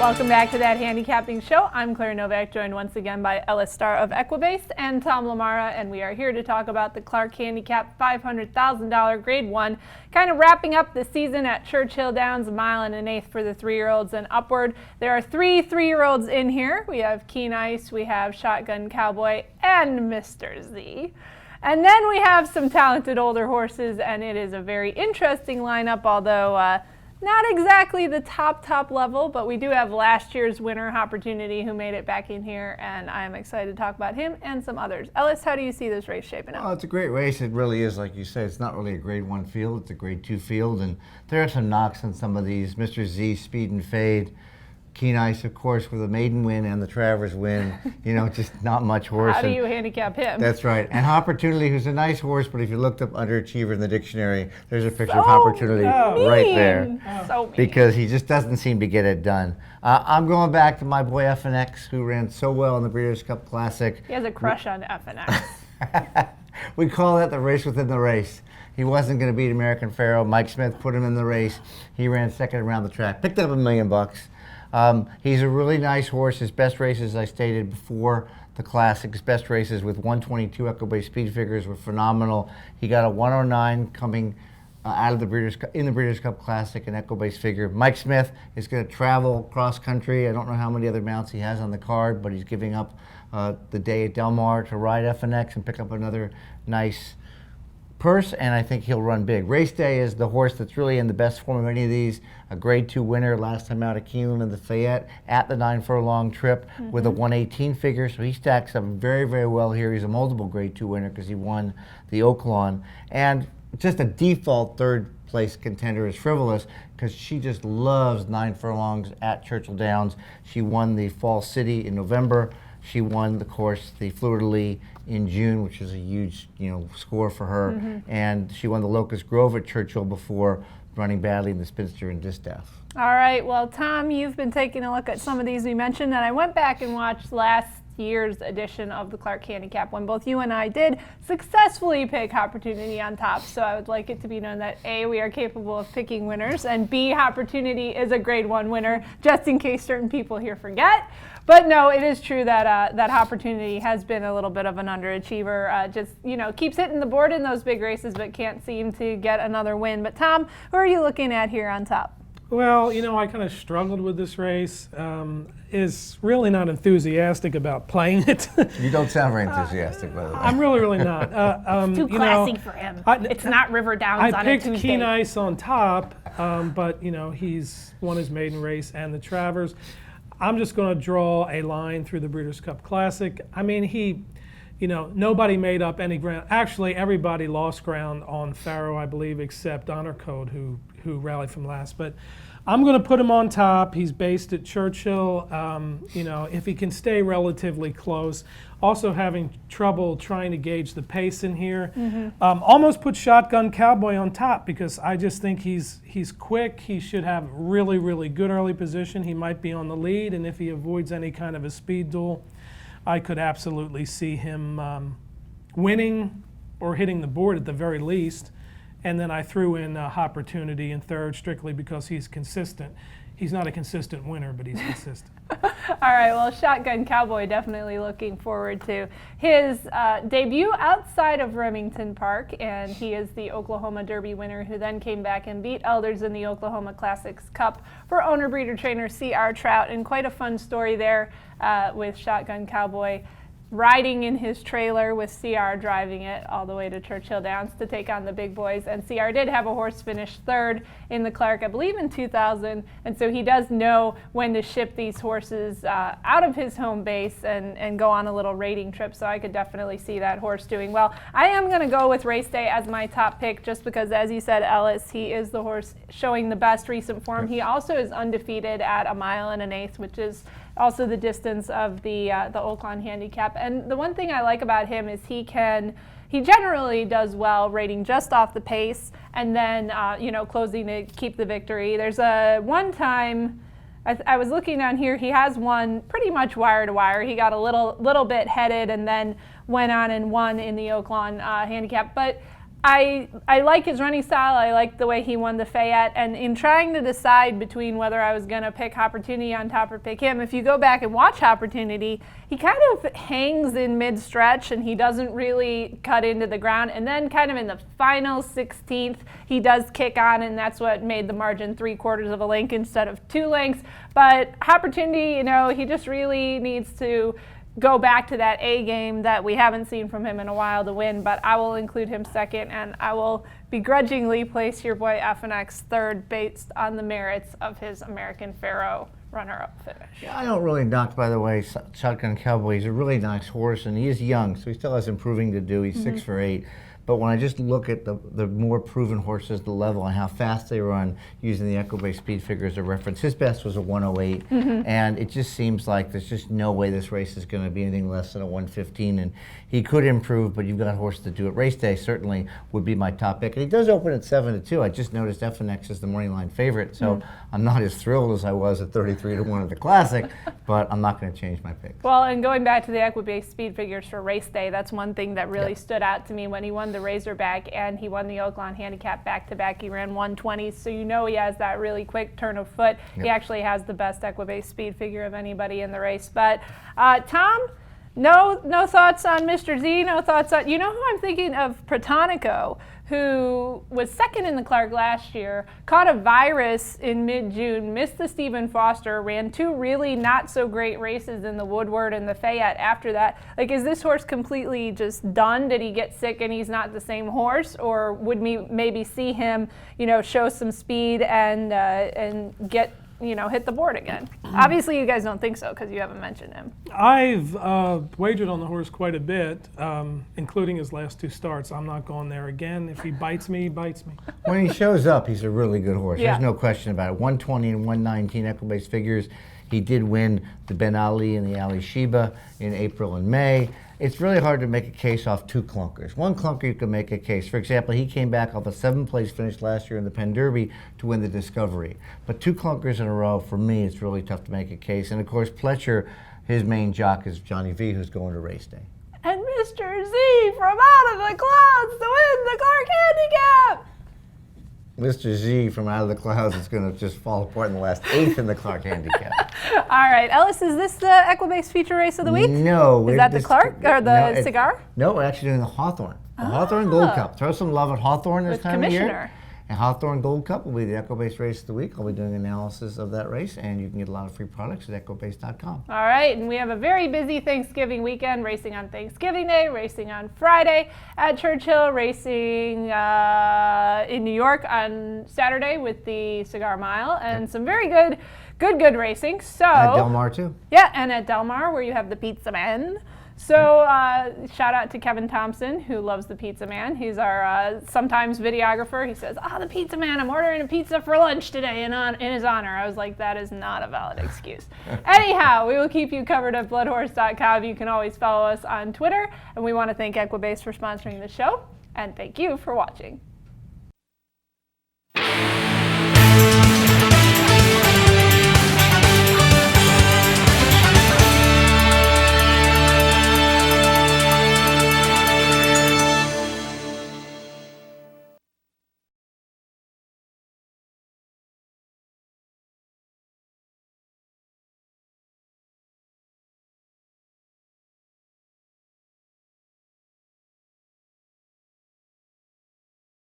Welcome back to That Handicapping Show. I'm Claire Novak, joined once again by Ellis Starr of Equibase and Tom Lamara, and we are here to talk about the Clark Handicap $500,000 Grade 1, kind of wrapping up the season at Churchill Downs, 1 1/8 miles for the 3-year-olds and upward. There are 3 3-year-olds in here. We have Keen Ice, we have Shotgun Cowboy, and Mr. Z. And then we have some talented older horses, and it is a very interesting lineup, although not exactly the top level, but we do have last year's winner, Opportunity, who made it back in here, and I am excited to talk about him and some others. Ellis, how do you see this race shaping up? Well, it's a great race. It really is, like you said. It's not really a Grade 1 field. It's a Grade 2 field, and there are some knocks on some of these. Mr. Z, Speed and Fade. Keen Ice, of course, with the maiden win and the Travers win. You know, just not much horse. How do you handicap him? That's right. And Opportunity, who's a nice horse, but if you looked up Underachiever in the dictionary, there's a picture of Opportunity right there. So mean. Because he just doesn't seem to get it done. I'm going back to my boy FNX, who ran so well in the Breeders' Cup Classic. He has a crush on FNX. We call that the race within the race. He wasn't going to beat American Pharoah. Mike Smith put him in the race. He ran second around the track. Picked up $1 million. He's a really nice horse. His best races, I stated before the Classic, his best races with 122 Equibase speed figures were phenomenal. He got a 109 coming out of the Breeders' Cup, in the Breeders' Cup Classic, an Equibase figure. Mike Smith is going to travel cross country. I don't know how many other mounts he has on the card, but he's giving up the day at Del Mar to ride FNX and pick up another nice purse, and I think he'll run big. Race Day is the horse that's really in the best form of any of these. A Grade 2 winner last time out at Keeneland and the Fayette at the 9 furlong trip with a 118 figure, so he stacks up very, very well here. He's a multiple Grade 2 winner because he won the Oaklawn. And just a default third place contender is Frivolous because she just loves 9 furlongs at Churchill Downs. She won the Fall City in November. She won, of course, the Fleur de Lis in June, which is a huge, score for her. And she won the Locust Grove at Churchill before running badly in the Spinster and Distaff. All right, well, Tom, you've been taking a look at some of these we mentioned, and I went back and watched last year's edition of the Clark Handicap when both you and I did successfully pick Opportunity on top. So I would like it to be known that A, we are capable of picking winners, and B, Opportunity is a Grade 1 winner, just in case certain people here forget. But no, it is true that that Opportunity has been a little bit of an underachiever. Just, keeps hitting the board in those big races, but can't seem to get another win. But Tom, who are you looking at here on top? Well, I kind of struggled with this race. Is really not enthusiastic about playing it. You don't sound very enthusiastic, by the way. I'm really not. It's too classy for him. It's not River Downs on a Tuesday. I picked Keen Ice on top, but he's won his maiden race and the Travers. I'm just going to draw a line through the Breeders' Cup Classic. I mean, nobody made up any ground. Actually, everybody lost ground on Pharoah, I believe, except Honor Code, who rallied from last. But I'm going to put him on top. He's based at Churchill. If he can stay relatively close. Also having trouble trying to gauge the pace in here. Almost put Shotgun Cowboy on top because I just think he's quick. He should have really, really good early position. He might be on the lead, and if he avoids any kind of a speed duel, I could absolutely see him winning or hitting the board at the very least. And then I threw in Opportunity in third strictly because he's consistent. He's not a consistent winner, but he's consistent. All right, well, Shotgun Cowboy, definitely looking forward to his debut outside of Remington Park, and he is the Oklahoma Derby winner who then came back and beat Elders in the Oklahoma Classics Cup for owner-breeder-trainer C.R. Trout, and quite a fun story there with Shotgun Cowboy riding in his trailer with CR driving it all the way to Churchill Downs to take on the big boys. And CR did have a horse finish third in the Clark, I believe in 2000, and so he does know when to ship these horses out of his home base and go on a little rating trip, so I could definitely see that horse doing well. I am going to go with Race Day as my top pick just because, as you said, Ellis, he is the horse showing the best recent form. He also is undefeated at 1 1/8 miles, which is also the distance of the Oaklawn Handicap. And the one thing I like about him is he generally does well rating just off the pace and then, closing to keep the victory. There's one time, I was looking down here, he has won pretty much wire to wire. He got a little bit headed and then went on and won in the Oaklawn Handicap. But I like his running style. I like the way he won the Fayette. And in trying to decide between whether I was going to pick Opportunity on top or pick him, if you go back and watch Opportunity, he kind of hangs in mid-stretch and he doesn't really cut into the ground. And then kind of in the final 16th, he does kick on, and that's what made the margin 3/4 of a length instead of 2 lengths. But Opportunity, he just really needs to go back to that A game that we haven't seen from him in a while to win, but I will include him second, and I will begrudgingly place your boy FNX third based on the merits of his American Pharoah runner-up finish. Yeah, I don't really knock, by the way, Shotgun Cowboy. He's a really nice horse, and he is young, so he still has improving to do. He's 6 for 8. But when I just look at the more proven horses, the level and how fast they run, using the Equibase speed figure as a reference, his best was a 108, and it just seems like there's just no way this race is going to be anything less than a 115. And he could improve, but you've got horses to do it. Race day certainly would be my top pick, and he does open at 7-2. I just noticed FNX is the morning line favorite, so I'm not as thrilled as I was at 33-1 at the Classic, but I'm not going to change my picks. Well, and going back to the Equibase speed figures for race day, that's one thing that really stood out to me when he won the Razorback and he won the Oaklawn Handicap back-to-back. He ran 120s, so he has that really quick turn of foot. He actually has the best Equibase speed figure of anybody in the race. But Tom, no thoughts on Mr. Z, no thoughts on, who I'm thinking of? Protonico, who was second in the Clark last year, caught a virus in mid-June, missed the Stephen Foster, ran 2 really not so great races in the Woodward and the Fayette after that. Like, is this horse completely just done? Did he get sick and he's not the same horse? Or would we maybe see him, show some speed and get, hit the board again? Obviously, you guys don't think so because you haven't mentioned him. I've wagered on the horse quite a bit, including his last 2 starts. I'm not going there again. If he bites me, he bites me. When he shows up, he's a really good horse. Yeah. There's no question about it. 120 and 119 Equibase figures. He did win the Ben Ali and the Ali Sheba in April and May. It's really hard to make a case off 2 clunkers. 1 clunker you can make a case. For example, he came back off a 7th place finish last year in the Penn Derby to win the Discovery. But 2 clunkers in a row, for me, it's really tough to make a case. And of course, Pletcher, his main jock is Johnny V, who's going to race day. And Mr. Z from out of the clouds to win the Clark Handicap. Mr. Z from out of the clouds is going to just fall apart in the last 8th in the Clark Handicap. All right, Ellis, is this the Equibase feature race of the week? No. Is that the Clark or the Cigar? No, we're actually doing the Hawthorne. The Hawthorne Gold Cup. Throw some love at Hawthorne this With time of year. Commissioner. And Hawthorne Gold Cup will be the Equibase race of the week. I'll be doing analysis of that race, and you can get a lot of free products at equibase.com. All right, and we have a very busy Thanksgiving weekend, racing on Thanksgiving Day, racing on Friday at Churchill, racing in New York on Saturday with the Cigar Mile, and some very good racing. So At Del Mar, too. Yeah, and at Del Mar, where you have the Pizza Man. So shout out to Kevin Thompson, who loves the Pizza Man. He's our sometimes videographer. He says, the Pizza Man, I'm ordering a pizza for lunch today in his honor. I was like, that is not a valid excuse. Anyhow, we will keep you covered at bloodhorse.com. You can always follow us on Twitter. And we want to thank Equibase for sponsoring the show. And thank you for watching.